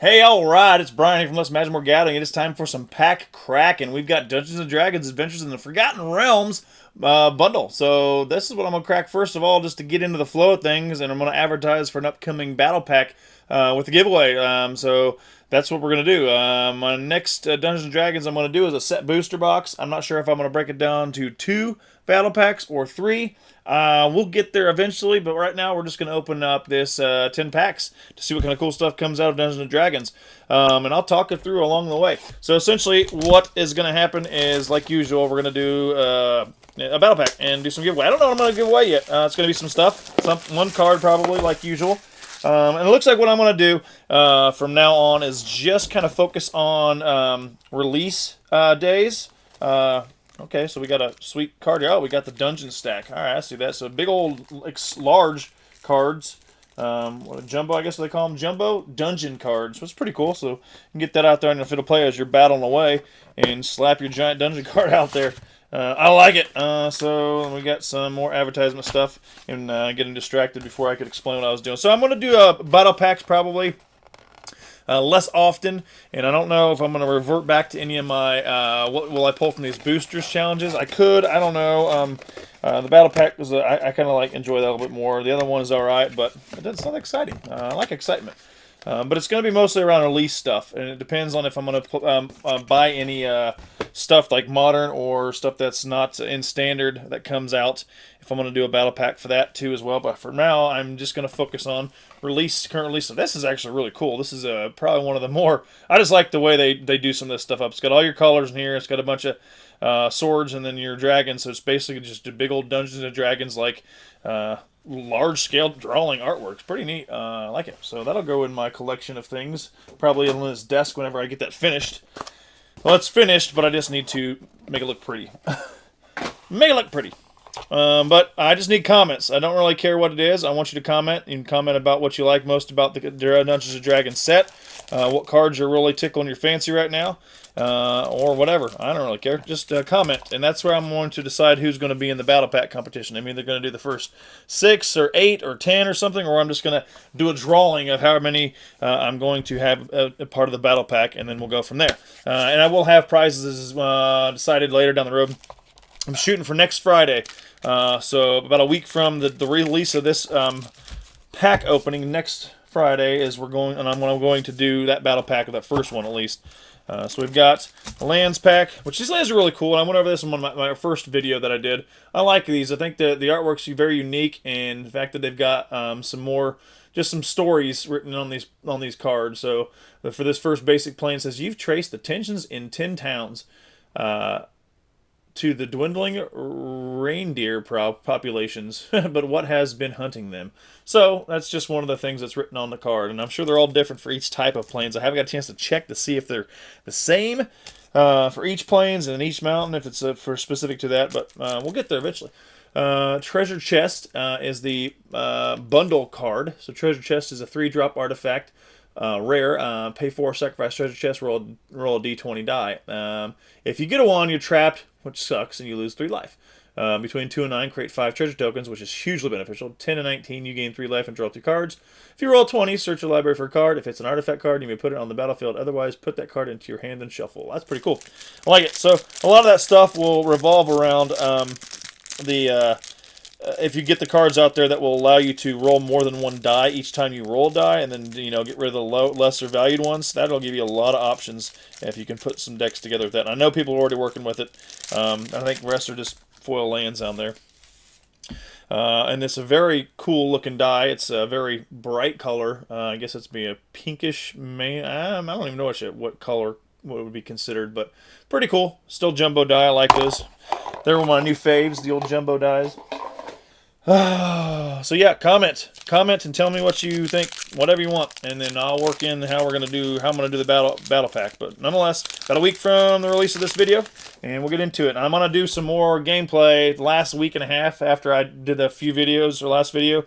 Hey, all right, it's Brian here from Let's Imagine More Gathering. It is time for some pack cracking. We've got Dungeons and Dragons Adventures in the Forgotten Realms bundle. So this is what I'm going to crack first of all, just to get into the flow of things, and I'm going to advertise for an upcoming battle pack with the giveaway. So that's what we're going to do. My next Dungeons and Dragons I'm going to do is a set booster box. I'm not sure if I'm going to break it down to 2 battle packs or 3. We'll get there eventually, but right now we're just going to open up this 10 packs to see what kind of cool stuff comes out of Dungeons & Dragons. And I'll talk it through along the way. So essentially what is going to happen is, like usual, we're going to do a battle pack and do some giveaway. I don't know what I'm going to give away yet. It's going to be some stuff. One card probably, like usual. And it looks like what I'm going to do from now on is just kind of focus on release days. Okay, so we got a sweet card here. Oh, we got the dungeon stack. All right, I see that. So big old, like, large cards. What, jumbo, I guess they call them? Jumbo dungeon cards. So it's pretty cool. So you can get that out there, and if it'll play as you're battling away, and slap your giant dungeon card out there. I like it. So we got some more advertisement stuff, and getting distracted before I could explain what I was doing. So I'm going to do battle packs probably. Less often, and I don't know if I'm going to revert back to any of my what will I pull from these boosters challenges. I could, I don't know. The battle pack was I kind of like enjoy that a little bit more. The other one is all right, but it's not exciting. I like excitement. But it's going to be mostly around release stuff, and it depends on if I'm going to buy any stuff like modern or stuff that's not in standard that comes out. If I'm going to do a battle pack for that too as well. But for now, I'm just going to focus on current release. So this is actually really cool. This is probably one of the more. I just like the way they do some of this stuff up. It's got all your colors in here. It's got a bunch of swords and then your dragons. So it's basically just a big old Dungeons and Dragons like. Large-scale drawing artwork. It's pretty neat. I like it. So that'll go in my collection of things. Probably on this desk whenever I get that finished. Well, it's finished, but I just need to make it look pretty. Make it look pretty. But I just need comments. I don't really care what it is. I want you to comment. You can comment about what you like most about the Dungeons & Dragons set. What cards are really tickling your fancy right now. Or whatever. I don't really care. Just comment. And that's where I'm going to decide who's going to be in the battle pack competition. I'm either going to do the first 6 or 8 or 10 or something, or I'm just going to do a drawing of how many I'm going to have a part of the battle pack, and then we'll go from there. And I will have prizes decided later down the road. I'm shooting for next Friday. So about a week from the release of this pack opening, next Friday is I'm going to do that battle pack, or that first one at least. So we've got the lands pack, which these lands are really cool. And I went over this in one of my first video that I did. I like these. I think the artwork's very unique, and the fact that they've got just some stories written on these cards. So for this first basic plane, it says you've traced the tensions in 10 towns. To the dwindling reindeer populations, but what has been hunting them? So that's just one of the things that's written on the card, and I'm sure they're all different for each type of plains. I haven't got a chance to check to see if they're the same for each plains and each mountain, if it's for specific to that, but we'll get there eventually. Treasure Chest is the bundle card. So Treasure Chest is a 3-drop artifact. Rare, pay 4, sacrifice treasure chest, roll a d20 die. If you get a 1, you're trapped, which sucks, and you lose 3 life. Between 2 and 9, create 5 treasure tokens, which is hugely beneficial. 10 and 19, you gain 3 life and draw 2 cards. If you roll 20, search your library for a card. If it's an artifact card, you may put it on the battlefield. Otherwise, put that card into your hand and shuffle. That's pretty cool. I like it. So a lot of that stuff will revolve around if you get the cards out there that will allow you to roll more than 1 die each time you roll a die, and then get rid of the lesser valued ones, that'll give you a lot of options if you can put some decks together with that. And I know people are already working with it. I think the rest are just foil lands down there. And it's a very cool looking die. It's a very bright color. I guess it's be a pinkish I don't even know what color would be considered, but pretty cool. Still jumbo die. I like those. They're one of my new faves, the old jumbo dies. So yeah, comment and tell me what you think, whatever you want, and then I'll work in how I'm going to do the battle pack. But nonetheless, about a week from the release of this video, and we'll get into it. And I'm going to do some more gameplay the last week and a half after I did a few videos, or last video,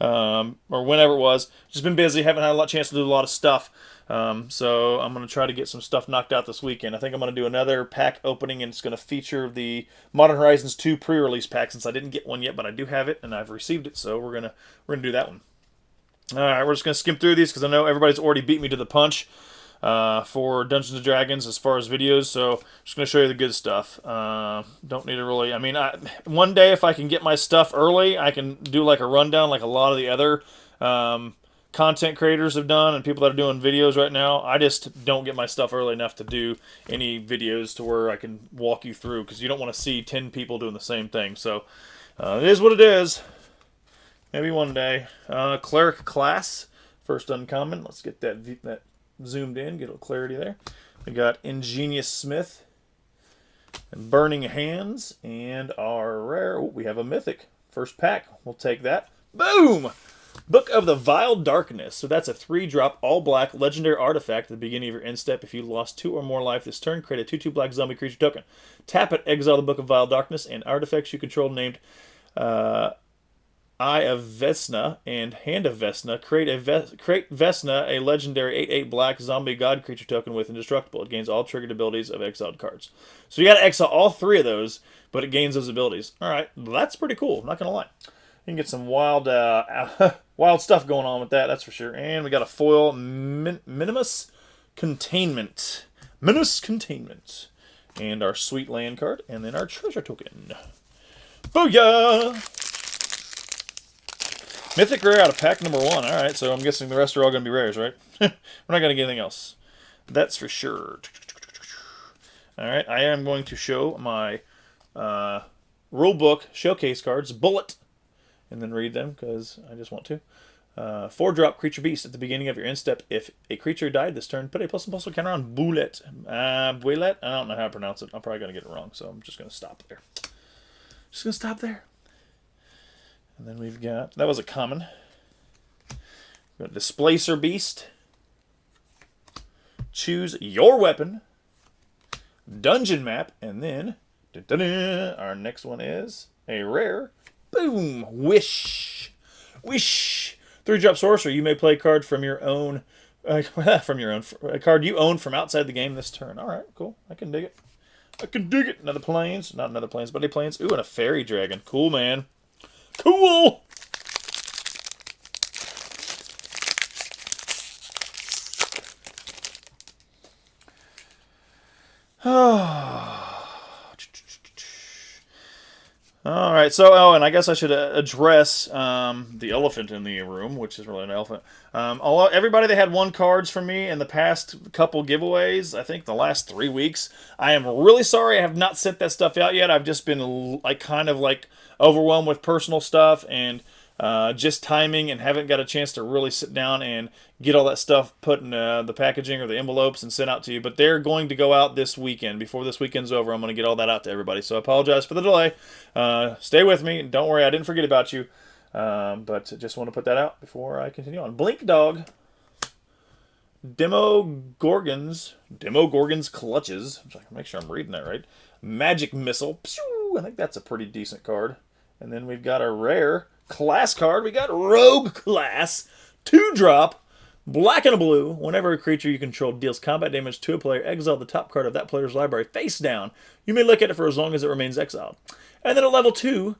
or whenever it was. Just been busy, haven't had a chance to do a lot of stuff. So I'm going to try to get some stuff knocked out this weekend. I think I'm going to do another pack opening, and it's going to feature the Modern Horizons 2 pre-release pack, since I didn't get one yet, but I do have it and I've received it, so we're gonna do that one. All right, we're just going to skim through these because I know everybody's already beat me to the punch for Dungeons & Dragons as far as videos, so I'm just going to show you the good stuff. Don't need to really... I mean, one day if I can get my stuff early, I can do like a rundown like a lot of the other content creators have done and people that are doing videos right now. I just don't get my stuff early enough to do any videos to where I can walk you through because you don't want to see 10 people doing the same thing. So it is what it is. Maybe one day. Cleric class, first uncommon. Let's get that zoomed in, get a little clarity there. We got Ingenious Smith, and Burning Hands, and our rare. Oh, we have a mythic. First pack. We'll take that. Boom! Book of the Vile Darkness. So that's a 3-drop, all-black, legendary artifact at the beginning of your end step. If you lost 2 or more life this turn, create a 2/2 black zombie creature token. Tap it, exile the Book of Vile Darkness, and artifacts you control named Eye of Vesna and Hand of Vesna. Create Vesna, a legendary 8/8 black zombie god creature token with indestructible. It gains all triggered abilities of exiled cards. So you got to exile all 3 of those, but it gains those abilities. All right, that's pretty cool. I'm not gonna lie. You can get some wild, wild stuff going on with that. That's for sure. And we got a foil Minimus Containment. Minimus Containment, and our sweet land card, and then our treasure token. Booyah! Mythic rare out of pack number 1. Alright, so I'm guessing the rest are all going to be rares, right? We're not going to get anything else. That's for sure. Alright, I am going to show my rulebook showcase cards, Bullet, and then read them because I just want to. 4-drop Creature Beast at the beginning of your end step. If a creature died this turn, put a +1/+1 counter on Bullet. Bullet? I don't know how to pronounce it. I'm probably going to get it wrong, so I'm just going to stop there. Just going to stop there. And then we've got, that was a common. We've got Displacer Beast. Choose your weapon. Dungeon map. And then, our next one is a rare. Boom! Wish. Wish. 3-drop sorcerer. You may play a card from your own, a card you own from outside the game this turn. All right, cool. I can dig it. I can dig it. Another planes. Not another planes, but a planes. Ooh, and a fairy dragon. Cool, man. Cool! Alright, so, and I guess I should address the elephant in the room, which is really an elephant. Everybody that had won cards from me in the past couple giveaways, I think the last 3 weeks, I am really sorry I have not sent that stuff out yet. I've just been kind of overwhelmed with personal stuff and just timing and haven't got a chance to really sit down and get all that stuff put in the packaging or the envelopes and sent out to you. But they're going to go out this weekend. Before this weekend's over, I'm going to get all that out to everybody. So I apologize for the delay. Stay with me. Don't worry, I didn't forget about you. But just want to put that out before I continue on. Blink Dog. Demogorgon's Clutches. I'm trying to make sure I'm reading that right. Magic Missile. Pew! I think that's a pretty decent card. And then we've got a rare class card. We got Rogue Class. 2-drop. Black and a blue. Whenever a creature you control deals combat damage to a player, exile the top card of that player's library face down. You may look at it for as long as it remains exiled. And then at level 2, you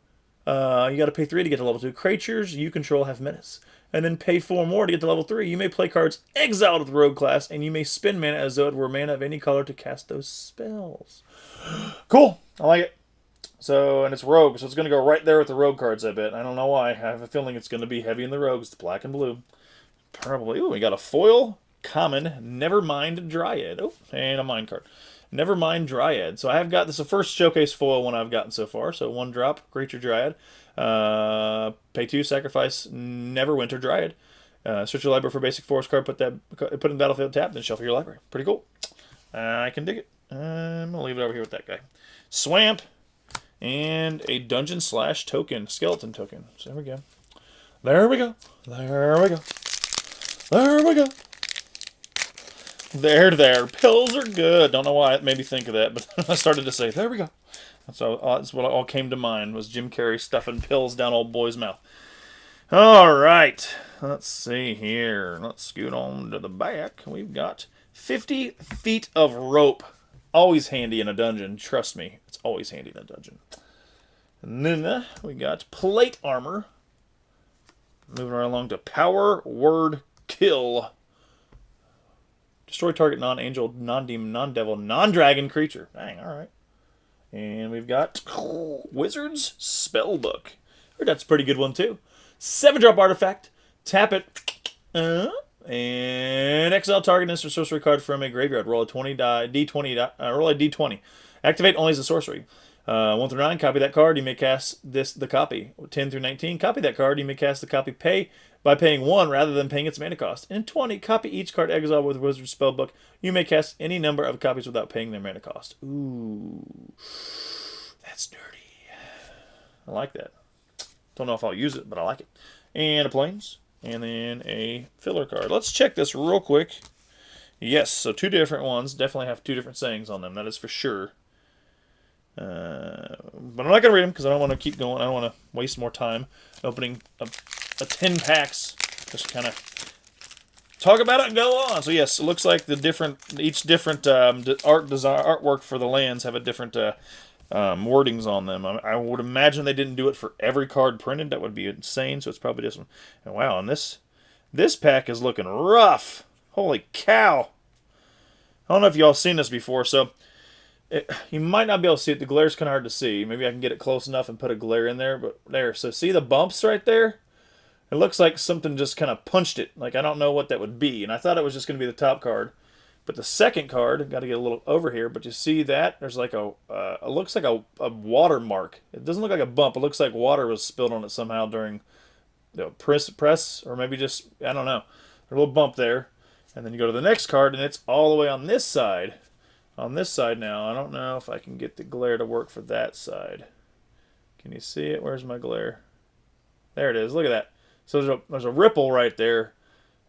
got to pay 3 to get to level 2. Creatures you control have menace. And then pay 4 more to get to level 3. You may play cards exiled with Rogue Class, and you may spend mana as though it were mana of any color to cast those spells. Cool. I like it. So, and it's Rogue, so it's going to go right there with the Rogue cards, I bet. I don't know why. I have a feeling it's going to be heavy in the Rogues. It's black and blue. Probably. Ooh, we got a foil, common, Nevermind Dryad. Oh, and a mind card. Nevermind Dryad. So I have got, this is the first showcase foil one I've gotten so far. So 1-drop, Creature Dryad. Pay 2, sacrifice Neverwinter Dryad. Search your library for basic forest card, put in the battlefield tap, then shuffle your library. Pretty cool. I can dig it. I'm going to leave it over here with that guy. Swamp. And a dungeon / token, skeleton token. So there we go. There we go. There we go. There we go. There. Pills are good. Don't know why it made me think of that, but I started to say, there we go. That's what all came to mind, was Jim Carrey stuffing pills down old boy's mouth. All right. Let's see here. Let's scoot on to the back. We've got 50 feet of rope. Always handy in a dungeon. Trust me, it's always handy in a dungeon. And then we got plate armor. Moving right along to Power Word Kill. Destroy target non-angel, non-demon, non-devil, non-dragon creature. Dang, alright. And we've got Wizard's Spellbook. That's a pretty good one, too. 7-drop artifact. Tap it. And exile target instant sorcery card from a graveyard. Roll a roll a d20. Activate only as a sorcery. 1 through 9, copy that card. You may cast the copy. 10 through 19, copy that card. You may cast the copy by paying 1 rather than paying its mana cost. And 20, copy each card exiled with Wizard's Spellbook. You may cast any number of copies without paying their mana cost. Ooh. That's dirty. I like that. Don't know if I'll use it, but I like it. And a plains. And then a filler card. Let's check this real quick. Yes, so 2 different ones. Definitely have 2 different sayings on them. That is for sure. But I'm not going to read them because I don't want to keep going. I don't want to waste more time opening a 10 packs. Just kind of talk about it and go on. So yes, it looks like each different artwork for the lands have a different wordings on them. I would imagine they didn't do it for every card printed. That would be insane. So it's probably just one. And wow, and this pack is looking rough. Holy cow! I don't know if y'all seen this before. So you might not be able to see it. The glare's kind of hard to see. Maybe I can get it close enough and put a glare in there. But there. So see the bumps right there? It looks like something just kind of punched it. Like I don't know what that would be. And I thought it was just going to be the top card. But the second card, got to get a little over here, but you see that? There's like it looks like a watermark. It doesn't look like a bump. It looks like water was spilled on it somehow during the press, or maybe just, I don't know. A little bump there. And then you go to the next card, and it's all the way on this side. On this side now, I don't know if I can get the glare to work for that side. Can you see it? Where's my glare? There it is. Look at that. So there's a ripple right there.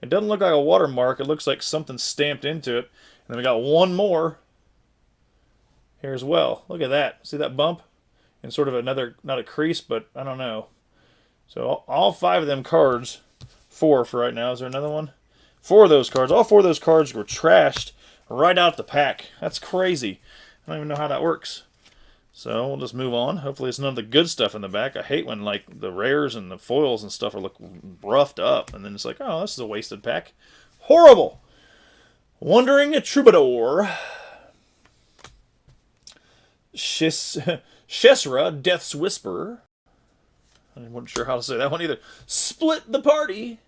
It doesn't look like a watermark. It looks like something stamped into it. And then we got one more here as well. Look at that. See that bump? And sort of another, not a crease, but I don't know. So all 5 of them cards, 4 for right now. Is there another one? 4 of those cards. All 4 of those cards were trashed right out the pack. That's crazy. I don't even know how that works. So we'll just move on. Hopefully it's none of the good stuff in the back. I hate when like the rares and the foils and stuff are look roughed up, and then it's like, oh, this is a wasted pack. Horrible. Wandering Troubadour. Shesra, Death's Whisperer. I wasn't sure how to say that one either. Split the Party.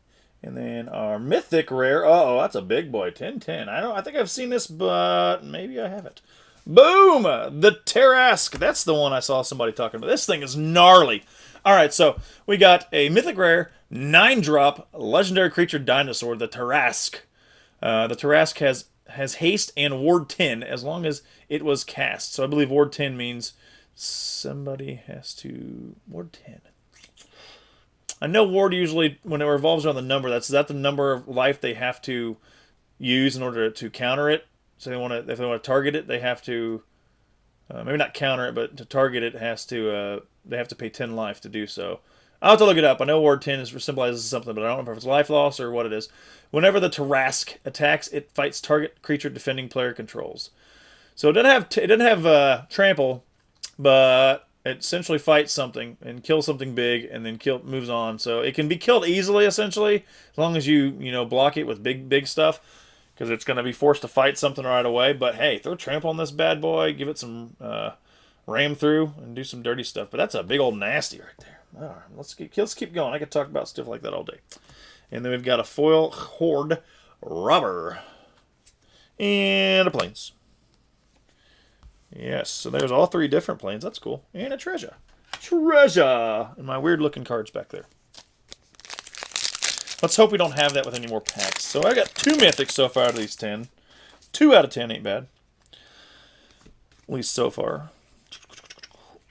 And then our mythic rare. Uh-oh, that's a big boy. 10-10. I think I've seen this, but maybe I haven't. Boom! The Tarrasque. That's the one I saw somebody talking about. This thing is gnarly. Alright, so we got a mythic rare, 9-drop, legendary creature dinosaur, the Tarrasque. The Tarrasque has haste and ward 10 as long as it was cast. So I believe ward 10 means somebody has to... Ward 10. I know ward usually, when it revolves around the number, that's the number of life they have to use in order to counter it. So if they want to target it, they have to maybe not counter it, but to target it they have to pay 10 life to do so. I'll have to look it up. I know ward 10 symbolizes something, but I don't know if it's life loss or what it is. Whenever the Tarrasque attacks, it fights target creature defending player controls. So it doesn't have trample, but it essentially fights something and kills something big, and then moves on. So it can be killed easily, essentially, as long as you block it with big stuff. Because it's going to be forced to fight something right away. But hey, throw trample on this bad boy, give it some ram through, and do some dirty stuff. But that's a big old nasty right there. All right, let's keep going. I could talk about stuff like that all day. And then we've got a foil horde robber and a plains. Yes, so there's all 3 different plains. That's cool. And a treasure. And my weird looking cards back there. Let's hope we don't have that with any more packs. So I got 2 mythics so far out of these 10. 2 out of 10 ain't bad. At least so far.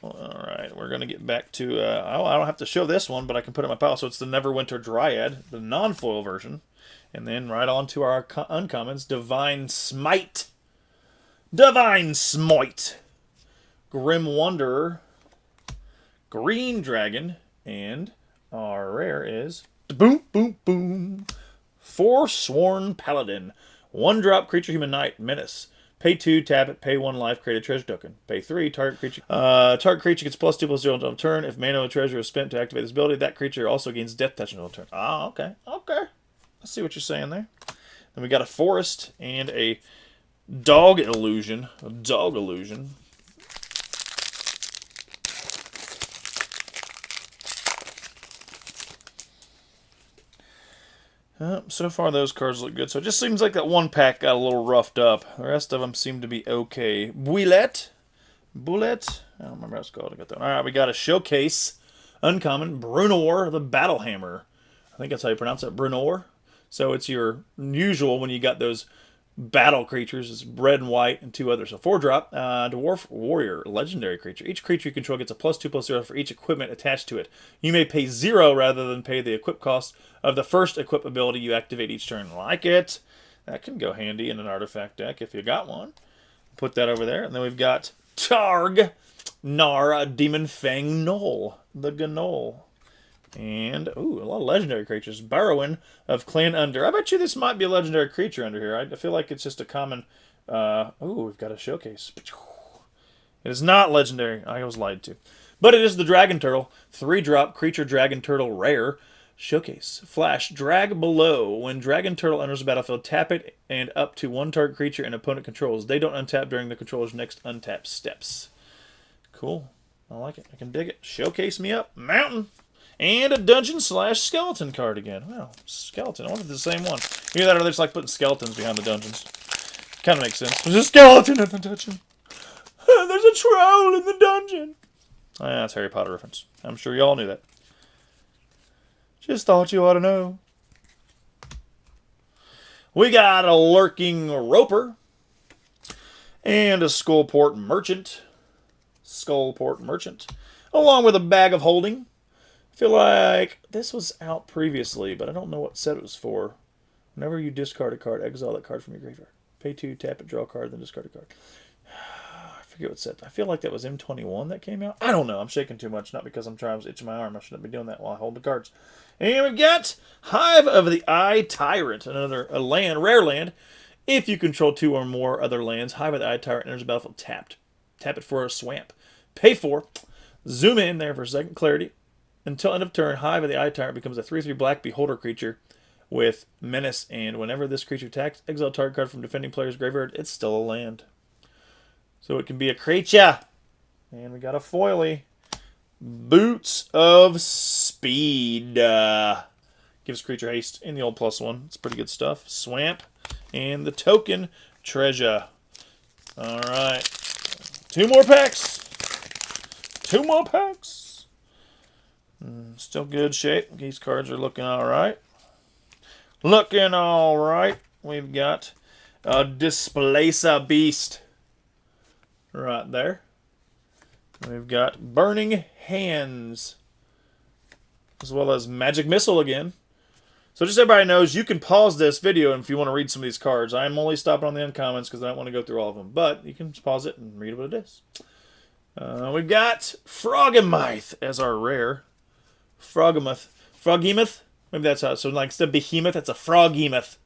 Alright, we're going to get back to... I don't have to show this one, but I can put it in my pile. So it's the Neverwinter Dryad, the non-foil version. And then right on to our uncommons. Divine Smite. Divine Smite. Grim Wanderer. Green Dragon. And our rare is... Boom, boom, boom. Forsworn Paladin. 1-drop creature human knight. Menace. Pay 2, tap it, pay 1 life, create a treasure token. Pay 3, target creature. Target creature gets +2/+0 until turn. If mana of treasure is spent to activate this ability, that creature also gains death touch until turn. Ah, okay. Okay. I see what you're saying there. Then we got a forest and a dog illusion. A dog illusion. So far, those cards look good. So it just seems like that one pack got a little roughed up. The rest of them seem to be okay. Bullet? I don't remember how it's called. I got that one. All right, we got a showcase. Uncommon. Brunor, the Battle Hammer. I think that's how you pronounce it. Brunor. So it's your usual when you got those battle creatures. It's red and white and 2 others. So 4-drop. Dwarf Warrior, legendary creature. Each creature you control gets a +2/+0 for each equipment attached to it. You may pay 0 rather than pay the equip cost of the first equip ability you activate each turn. Like it. That can go handy in an artifact deck if you got one. Put that over there. And then we've got Targ, Nar, Demon Fang Knoll, the Gnoll. And, ooh, a lot of legendary creatures. Barrowin of Clan Under. I bet you this might be a legendary creature under here. I feel like it's just a common... ooh, we've got a showcase. It is not legendary. I was lied to. But it is the Dragon Turtle. 3-drop creature Dragon Turtle rare. Showcase. Flash. Drag below. When Dragon Turtle enters the battlefield, tap it and up to 1 target creature an opponent controls. They don't untap during the controller's next untap steps. Cool. I like it. I can dig it. Showcase me up. Mountain. And a dungeon/skeleton card again. Wow, skeleton. I wonder if it's the same one. Either that or they just like putting skeletons behind the dungeons. Kind of makes sense. There's a skeleton in the dungeon. There's a troll in the dungeon. Oh, yeah, that's Harry Potter reference. I'm sure you all knew that. Just thought you ought to know. We got a Lurking Roper. And a Skullport Merchant. Along with a Bag of Holding. I feel like this was out previously, but I don't know what set it was for. Whenever you discard a card, exile that card from your graveyard. Pay 2, tap it, draw a card, then discard a card. I forget what set. I feel like that was M21 that came out. I don't know. I'm shaking too much, not because I'm trying to itch my arm. I shouldn't be doing that while I hold the cards. And we've got Hive of the Eye Tyrant, another rare land. If you control 2 or more other lands, Hive of the Eye Tyrant enters the battlefield tapped. Tap it for a swamp. Pay 4. Zoom in there for second clarity. Until end of turn, Hive of the Eye Tyrant becomes a 3/3 black beholder creature with menace, and whenever this creature attacks, exile target card from defending player's graveyard. It's still a land. So it can be a creature. And we got a foily. Boots of Speed. Gives creature haste in the old +1. It's pretty good stuff. Swamp. And the token treasure. Alright. 2 more packs. 2 more packs. Still good shape. These cards are looking alright. Looking alright. We've got a Displace a Beast. Right there. We've got Burning Hands. As well as Magic Missile again. So just so everybody knows, you can pause this video if you want to read some of these cards. I am only stopping on the uncommons because I don't want to go through all of them. But you can pause it and read what it is. We've got Froghemoth as our rare. Froghemoth? Maybe that's how. So like instead of Behemoth, it's a Froghemoth.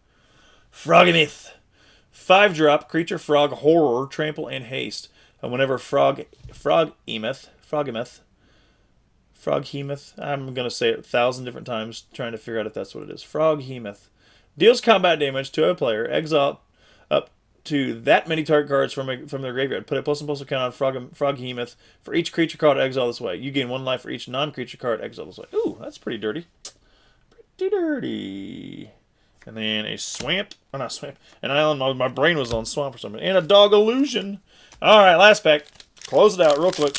Froghemoth. 5-drop, creature, frog, horror, trample, and haste. And whenever Froghemoth, I'm going to say it 1,000 different times trying to figure out if that's what it is. Froghemoth. Deals combat damage to a player. Exile up to that many target cards from their graveyard. Put a +1/+1 count on Froghemoth for each creature card exile this way. You gain 1 life for each non-creature card exile this way. Ooh, that's pretty dirty. Pretty dirty. And then a swamp. Oh, not swamp. An island. My brain was on swamp or something. And a dog illusion. Alright, last pack. Close it out real quick.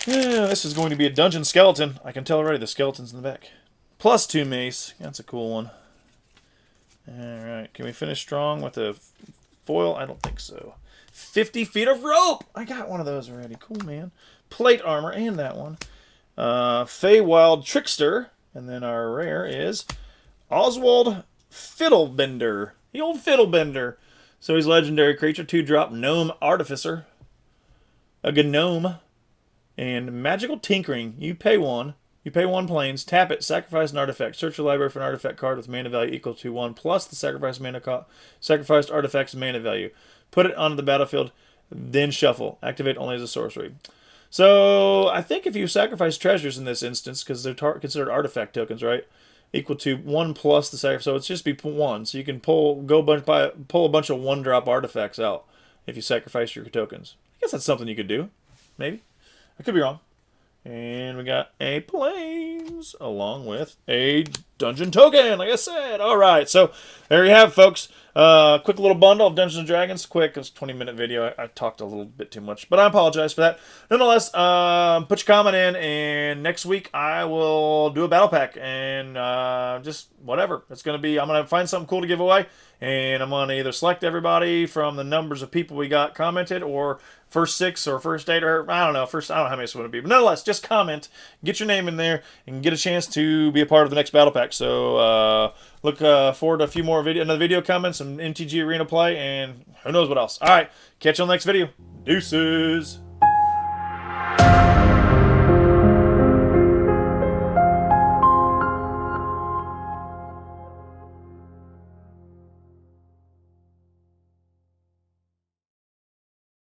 Yeah, this is going to be a dungeon skeleton. I can tell already the skeleton's in the back. +2 mace. That's a cool one. Alright, can we finish strong with a foil? I don't think so. 50 feet of rope! I got one of those already. Cool, man. Plate armor, and that one. Feywild Trickster. And then our rare is Oswald Fiddlebender. The old Fiddlebender. So he's legendary creature. 2-drop Gnome Artificer. A Gnome. And Magical Tinkering. You pay 1. You pay 1 planes, tap it, sacrifice an artifact. Search your library for an artifact card with mana value equal to 1 plus the sacrificed artifact's mana value. Put it onto the battlefield, then shuffle. Activate only as a sorcery. So I think if you sacrifice treasures in this instance, because they're considered artifact tokens, right? Equal to 1 plus the sacrifice. So it's just be 1. So you can pull a bunch of 1-drop artifacts out if you sacrifice your tokens. I guess that's something you could do. Maybe. I could be wrong. And we got a planes along with a dungeon token, like I said. All right, so there you have it, folks. Quick little bundle of Dungeons & Dragons. Quick, it was a 20-minute video. I talked a little bit too much, but I apologize for that. Nonetheless, put your comment in, and next week I will do a battle pack, and just whatever. It's going to be, I'm going to find something cool to give away, and I'm going to either select everybody from the numbers of people we got commented, or first 6 or first 8, or I don't know how many it's going to be. But nonetheless, just comment, get your name in there, and get a chance to be a part of the next battle pack. So look forward to a few more another video comments, some MTG Arena play, and who knows what else. All right, catch you on the next video. Deuces.